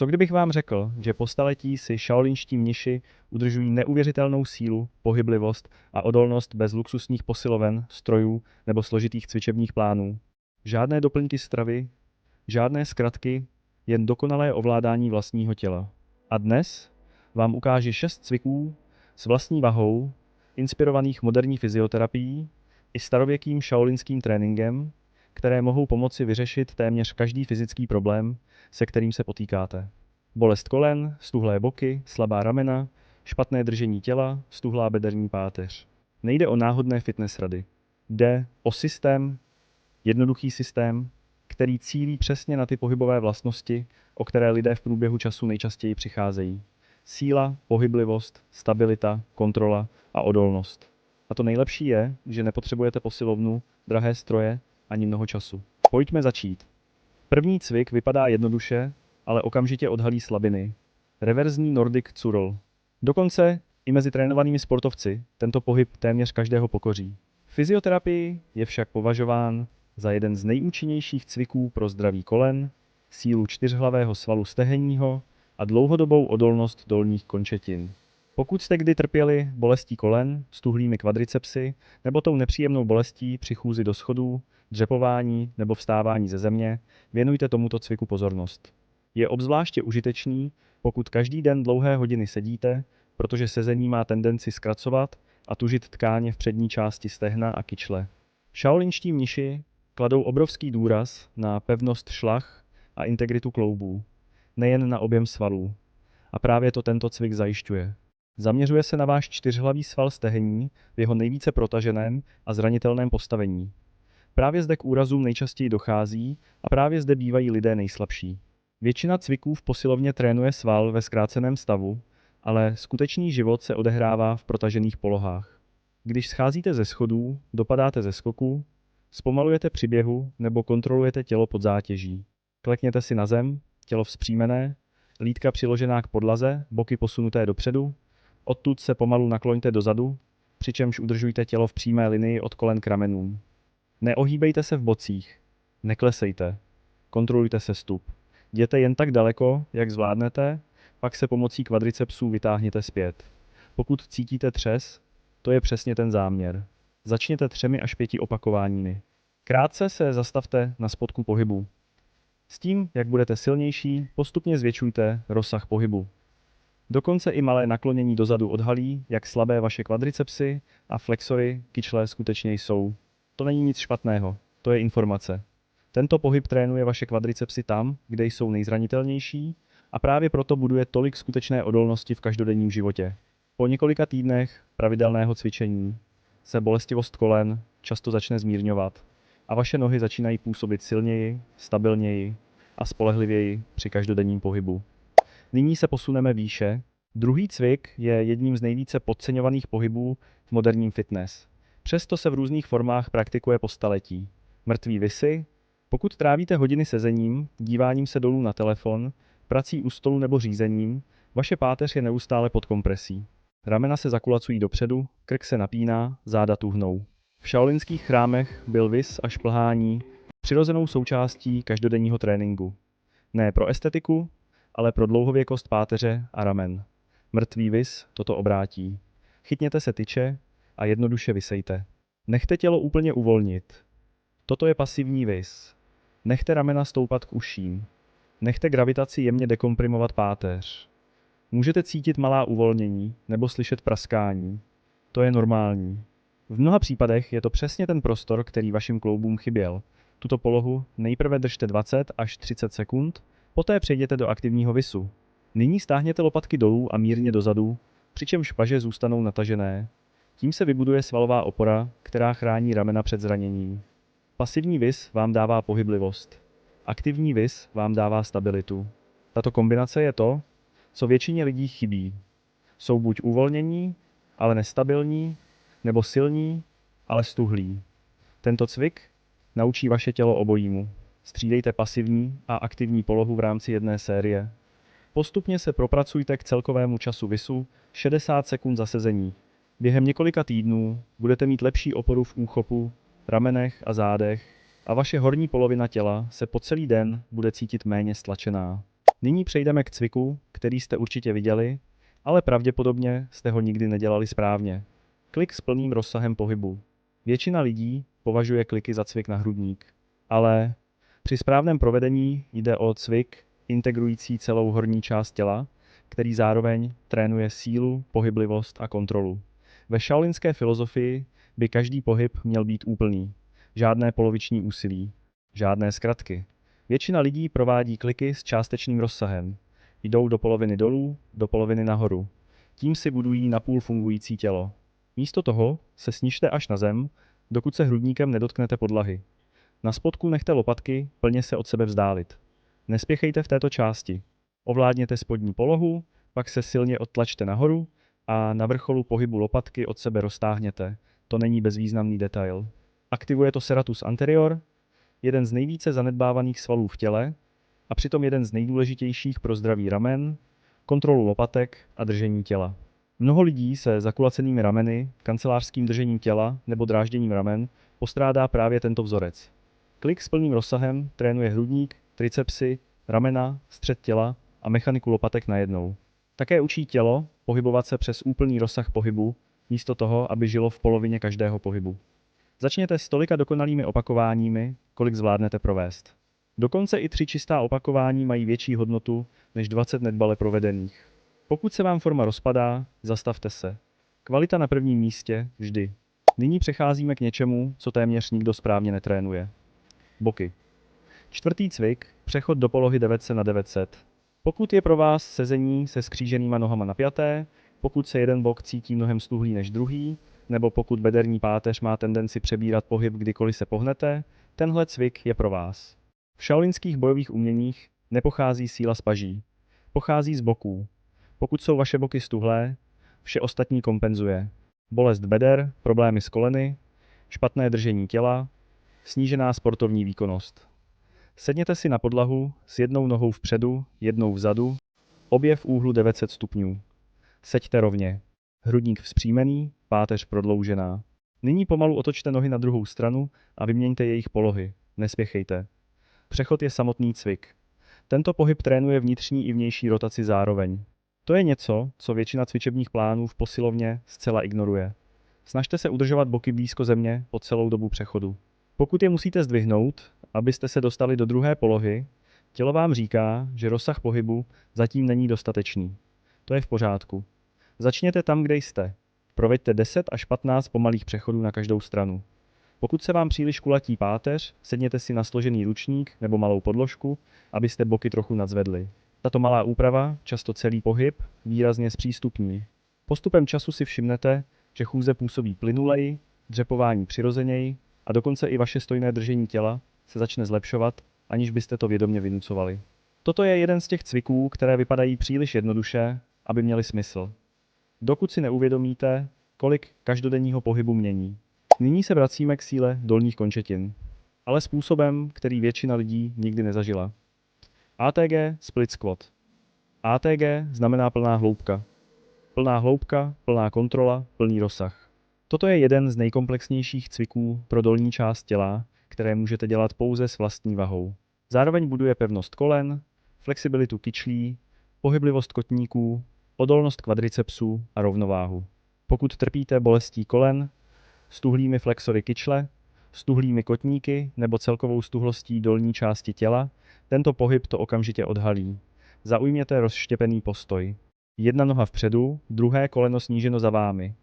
Co kdybych vám řekl, že po staletí si šaolínští mniši udržují neuvěřitelnou sílu, pohyblivost a odolnost bez luxusních posiloven, strojů nebo složitých cvičebních plánů? Žádné doplňky stravy, žádné zkratky, jen dokonalé ovládání vlastního těla. A dnes vám ukáži 6 cviků s vlastní vahou, inspirovaných moderní fyzioterapií i starověkým šaolínským tréninkem, které mohou pomoci vyřešit téměř každý fyzický problém, se kterým se potýkáte. Bolest kolen, stuhlé boky, slabá ramena, špatné držení těla, stuhlá bederní páteř. Nejde o náhodné fitness rady. Jde o systém, jednoduchý systém, který cílí přesně na ty pohybové vlastnosti, o které lidé v průběhu času nejčastěji přicházejí. Síla, pohyblivost, stabilita, kontrola a odolnost. A to nejlepší je, že nepotřebujete posilovnu, drahé stroje ani mnoho času. Pojďme začít. První cvik vypadá jednoduše, ale okamžitě odhalí slabiny. Reverzní Nordic curl. Dokonce i mezi trénovanými sportovci tento pohyb téměř každého pokoří. V fyzioterapii je však považován za jeden z nejúčinnějších cviků pro zdraví kolen, sílu čtyřhlavého svalu stehenního a dlouhodobou odolnost dolních končetin. Pokud jste kdy trpěli bolestí kolen, stuhlými kvadricepsy nebo tou nepříjemnou bolestí při chůzi do schodů, dřepování nebo vstávání ze země, věnujte tomuto cviku pozornost. Je obzvláště užitečný, pokud každý den dlouhé hodiny sedíte, protože sezení má tendenci zkracovat a tužit tkáně v přední části stehna a kyčle. Šaolínští mniši kladou obrovský důraz na pevnost šlach a integritu kloubů, nejen na objem svalů. A právě to tento cvik zajišťuje. Zaměřuje se na váš čtyřhlavý sval stehení v jeho nejvíce protaženém a zranitelném postavení. Právě zde k úrazům nejčastěji dochází a právě zde bývají lidé nejslabší. Většina cviků v posilovně trénuje sval ve zkráceném stavu, ale skutečný život se odehrává v protažených polohách. Když scházíte ze schodů, dopadáte ze skoku, zpomalujete při běhu nebo kontrolujete tělo pod zátěží. Klekněte si na zem, tělo vzpřímené, lítka přiložená k podlaze, boky posunuté dopředu, odtud se pomalu nakloňte dozadu, přičemž udržujte tělo v přímé linii od kolen k ramenům. Neohýbejte se v bocích, neklesejte, kontrolujte sestup. Jděte jen tak daleko, jak zvládnete, pak se pomocí kvadricepsů vytáhněte zpět. Pokud cítíte třes, to je přesně ten záměr. Začněte 3 až 5 opakováními. Krátce se zastavte na spodku pohybu. S tím, jak budete silnější, postupně zvětšujte rozsah pohybu. Dokonce i malé naklonění dozadu odhalí, jak slabé vaše kvadricepsy a flexory kyčle skutečně jsou. To není nic špatného, to je informace. Tento pohyb trénuje vaše kvadricepsy tam, kde jsou nejzranitelnější, a právě proto buduje tolik skutečné odolnosti v každodenním životě. Po několika týdnech pravidelného cvičení se bolestivost kolen často začne zmírňovat a vaše nohy začínají působit silněji, stabilněji a spolehlivěji při každodenním pohybu. Nyní se posuneme výše. Druhý cvik je jedním z nejvíce podceňovaných pohybů v moderním fitness. Přesto se v různých formách praktikuje po staletí. Mrtví visy. Pokud trávíte hodiny sezením, díváním se dolů na telefon, prací u stolu nebo řízením, vaše páteř je neustále pod kompresí. Ramena se zakulacují dopředu, krk se napíná, záda tuhnou. V šaolínských chrámech byl vis a šplhání přirozenou součástí každodenního tréninku. Ne pro estetiku, ale pro dlouhověkost páteře a ramen. Mrtvý vis toto obrátí. Chytněte se tyče a jednoduše visejte. Nechte tělo úplně uvolnit. Toto je pasivní vis. Nechte ramena stoupat k uším. Nechte gravitaci jemně dekomprimovat páteř. Můžete cítit malá uvolnění nebo slyšet praskání. To je normální. V mnoha případech je to přesně ten prostor, který vašim kloubům chyběl. Tuto polohu nejprve držte 20 až 30 sekund, poté přejděte do aktivního visu. Nyní stáhněte lopatky dolů a mírně dozadu, přičemž paže zůstanou natažené. Tím se vybuduje svalová opora, která chrání ramena před zraněním. Pasivní vis vám dává pohyblivost. Aktivní vis vám dává stabilitu. Tato kombinace je to, co většině lidí chybí. Jsou buď uvolnění, ale nestabilní, nebo silní, ale stuhlí. Tento cvik naučí vaše tělo obojímu. Střídejte pasivní a aktivní polohu v rámci jedné série. Postupně se propracujte k celkovému času visu 60 sekund za sezení. Během několika týdnů budete mít lepší oporu v úchopu, ramenech a zádech a vaše horní polovina těla se po celý den bude cítit méně stlačená. Nyní přejdeme k cviku, který jste určitě viděli, ale pravděpodobně jste ho nikdy nedělali správně. Klik s plným rozsahem pohybu. Většina lidí považuje kliky za cvik na hrudník, ale při správném provedení jde o cvik integrující celou horní část těla, který zároveň trénuje sílu, pohyblivost a kontrolu. Ve šaolinské filozofii by každý pohyb měl být úplný. Žádné poloviční úsilí, žádné zkratky. Většina lidí provádí kliky s částečným rozsahem. Jdou do poloviny dolů, do poloviny nahoru. Tím si budují napůl fungující tělo. Místo toho se snižte až na zem, dokud se hrudníkem nedotknete podlahy. Na spodku nechte lopatky plně se od sebe vzdálit. Nespěchejte v této části. Ovládněte spodní polohu, pak se silně odtlačte nahoru a na vrcholu pohybu lopatky od sebe roztáhněte. To není bezvýznamný detail. Aktivuje to serratus anterior, jeden z nejvíce zanedbávaných svalů v těle a přitom jeden z nejdůležitějších pro zdraví ramen, kontrolu lopatek a držení těla. Mnoho lidí se zakulacenými rameny, kancelářským držením těla nebo drážděním ramen postrádá právě tento vzorec. Klik s plným rozsahem trénuje hrudník, tricepsy, ramena, střed těla a mechaniku lopatek najednou. Také učí tělo pohybovat se přes úplný rozsah pohybu, místo toho, aby žilo v polovině každého pohybu. Začněte s tolika dokonalými opakováními, kolik zvládnete provést. Dokonce i 3 čistá opakování mají větší hodnotu než 20 nedbale provedených. Pokud se vám forma rozpadá, zastavte se. Kvalita na prvním místě vždy. Nyní přecházíme k něčemu, co téměř nikdo správně netrénuje. Boky. Čtvrtý cvik, přechod do polohy 900 na 900. Pokud je pro vás sezení se skříženýma nohama napjaté, pokud se jeden bok cítí mnohem stuhlý než druhý, nebo pokud bederní páteř má tendenci přebírat pohyb kdykoliv se pohnete, tenhle cvik je pro vás. V šaolinských bojových uměních nepochází síla z paží. Pochází z boků. Pokud jsou vaše boky stuhlé, vše ostatní kompenzuje. Bolest beder, problémy s koleny, špatné držení těla, snížená sportovní výkonnost. Sedněte si na podlahu s jednou nohou vpředu, jednou vzadu, obě v úhlu 900 stupňů. Seďte rovně. Hrudník vzpřímený, páteř prodloužená. Nyní pomalu otočte nohy na druhou stranu a vyměňte jejich polohy. Nespěchejte. Přechod je samotný cvik. Tento pohyb trénuje vnitřní i vnější rotaci zároveň. To je něco, co většina cvičebních plánů v posilovně zcela ignoruje. Snažte se udržovat boky blízko země po celou dobu přechodu. Pokud je musíte zdvihnout, abyste se dostali do druhé polohy, tělo vám říká, že rozsah pohybu zatím není dostatečný. To je v pořádku. Začněte tam, kde jste. Proveďte 10 až 15 pomalých přechodů na každou stranu. Pokud se vám příliš kulatí páteř, sedněte si na složený ručník nebo malou podložku, abyste boky trochu nadzvedli. Tato malá úprava, často celý pohyb, výrazně zpřístupní. Postupem času si všimnete, že chůze působí plynuleji, dřepování přirozeněji a dokonce i vaše stojné držení těla se začne zlepšovat, aniž byste to vědomě vynucovali. Toto je jeden z těch cviků, které vypadají příliš jednoduše, aby měly smysl. Dokud si neuvědomíte, kolik každodenního pohybu mění. Nyní se vracíme k síle dolních končetin, ale způsobem, který většina lidí nikdy nezažila. ATG split squat. ATG znamená plná hloubka. Plná hloubka, plná kontrola, plný rozsah. Toto je jeden z nejkomplexnějších cviků pro dolní část těla, které můžete dělat pouze s vlastní vahou. Zároveň buduje pevnost kolen, flexibilitu kyčlí, pohyblivost kotníků, odolnost kvadricepsů a rovnováhu. Pokud trpíte bolestí kolen, stuhlými flexory kyčle, stuhlými kotníky nebo celkovou stuhlostí dolní části těla, tento pohyb to okamžitě odhalí. Zaujměte rozštěpený postoj. Jedna noha vpředu, druhé koleno sníženo za vámi.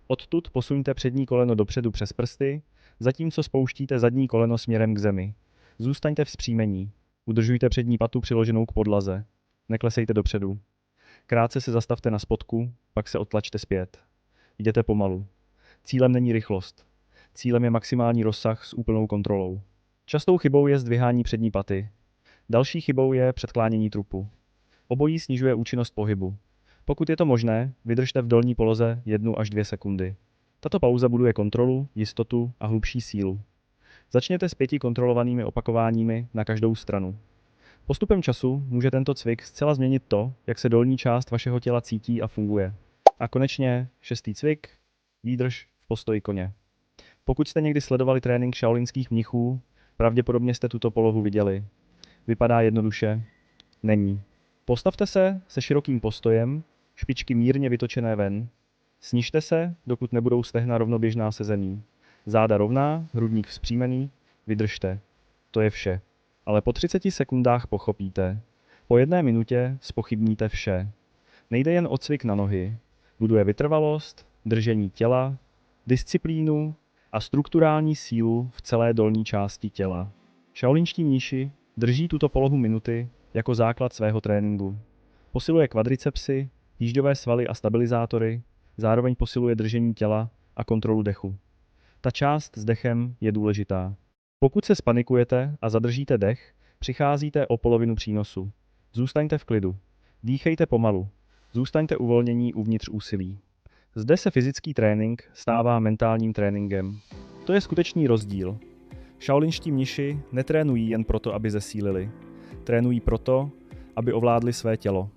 Odtud posuňte přední koleno dopředu přes prsty, zatímco spouštíte zadní koleno směrem k zemi. Zůstaňte vzpřímení. Udržujte přední patu přiloženou k podlaze. Neklesejte dopředu. Krátce se zastavte na spodku, pak se odtlačte zpět. Jděte pomalu. Cílem není rychlost. Cílem je maximální rozsah s úplnou kontrolou. Častou chybou je zdvihání přední paty. Další chybou je předklánění trupu. Obojí snižuje účinnost pohybu. Pokud je to možné, vydržte v dolní poloze 1 až 2 sekundy. Tato pauza buduje kontrolu, jistotu a hlubší sílu. Začněte s 5 kontrolovanými opakováními na každou stranu. Postupem času může tento cvik zcela změnit to, jak se dolní část vašeho těla cítí a funguje. A konečně 6. cvik, výdrž v postoji koně. Pokud jste někdy sledovali trénink šaolinských mnichů, pravděpodobně jste tuto polohu viděli. Vypadá jednoduše? Není. Postavte se širokým postojem, špičky mírně vytočené ven. Snižte se, dokud nebudou stehna rovnoběžná se zemí. Záda rovná, hrudník vzpřímený, vydržte. To je vše. Ale po 30 sekundách pochopíte. Po 1 minutě zpochybníte vše. Nejde jen o cvik na nohy. Buduje vytrvalost, držení těla, disciplínu a strukturální sílu v celé dolní části těla. Shaolinští mniši drží tuto polohu minuty jako základ svého tréninku. Posiluje kvadricepsy, jížďové svaly a stabilizátory, zároveň posiluje držení těla a kontrolu dechu. Ta část s dechem je důležitá. Pokud se spanikujete a zadržíte dech, přicházíte o polovinu přínosu. Zůstaňte v klidu. Dýchejte pomalu. Zůstaňte uvolnění uvnitř úsilí. Zde se fyzický trénink stává mentálním tréninkem. To je skutečný rozdíl. Shaolinští mniši netrénují jen proto, aby zesílili. Trénují proto, aby ovládli své tělo.